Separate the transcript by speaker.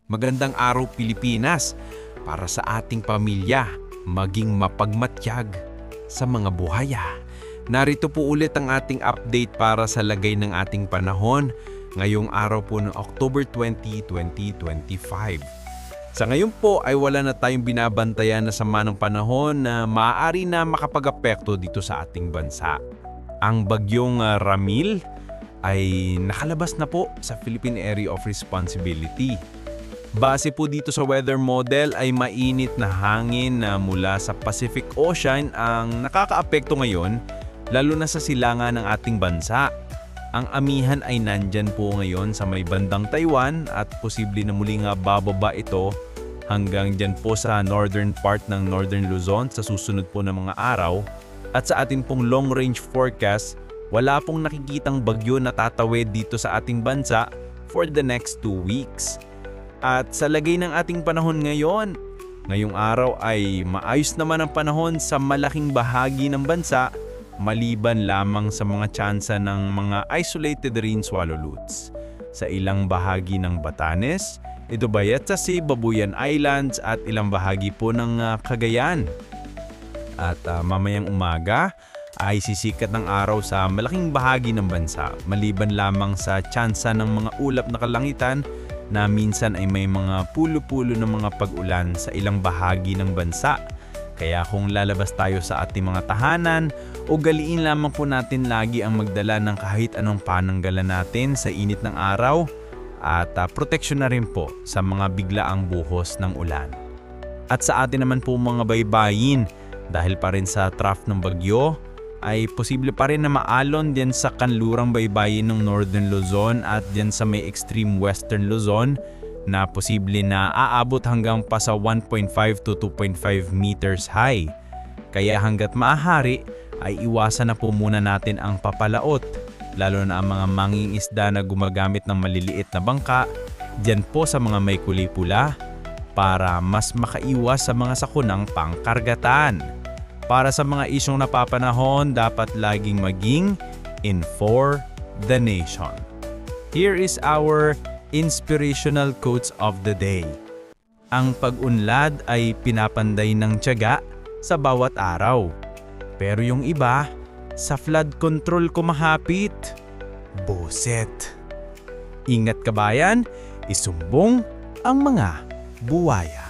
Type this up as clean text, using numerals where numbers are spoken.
Speaker 1: Magandang araw Pilipinas para sa ating pamilya, maging mapagmatyag sa mga buhaya. Narito po ulit ang ating update para sa lagay ng ating panahon ngayong araw po ng October 20, 2025. Sa ngayon po ay wala na tayong binabantayan na sama ng panahon na maaari na makapag-apekto dito sa ating bansa. Ang bagyong Ramil ay nakalabas na po sa Philippine Area of Responsibility. Base po dito sa weather model ay mainit na hangin na mula sa Pacific Ocean ang nakakaapekto ngayon lalo na sa silangan ng ating bansa. Ang amihan ay nandyan po ngayon sa may bandang Taiwan at posible na muli nga bababa ito hanggang dyan po sa northern part ng Northern Luzon sa susunod po ng mga araw. At sa ating pong long range forecast, wala pong nakikitang bagyo na tatawid dito sa ating bansa for the next 2 weeks. At sa lagay ng ating panahon ngayong araw ay maayos naman ang panahon sa malaking bahagi ng bansa maliban lamang sa mga tsansa ng mga isolated rain swallowlutes. Sa ilang bahagi ng Batanes, Itubayat sa Babuyan Islands at ilang bahagi po ng Cagayan. At mamayang umaga ay sisikat ng araw sa malaking bahagi ng bansa maliban lamang sa tsansa ng mga ulap na kalangitan na minsan ay may mga pulo-pulo ng mga pag-ulan sa ilang bahagi ng bansa. Kaya kung lalabas tayo sa ating mga tahanan, ugaliin lamang po natin lagi ang magdala ng kahit anong pananggalan natin sa init ng araw at proteksyon na rin po sa mga biglaang buhos ng ulan. At sa atin naman po mga baybayin, dahil pa rin sa trough ng bagyo, ay posible pa rin na maalon diyan sa kanlurang baybayin ng Northern Luzon at diyan sa may extreme Western Luzon na posible na aabot hanggang pa sa 1.5 to 2.5 meters high. Kaya hanggat maaari ay iwasan na po muna natin ang papalaot, lalo na ang mga mangingisda na gumagamit ng maliliit na bangka diyan po sa mga may kulay pula para mas makaiwas sa mga sakunang pangkargatan. Para sa mga isyong napapanahon, dapat laging maging in for the nation. Here is our inspirational quotes of the day. Ang pag-unlad ay pinapanday ng tiyaga sa bawat araw. Pero yung iba, sa flood control kumahapit. Buset! Ingat kabayan, isumbong ang mga buwaya.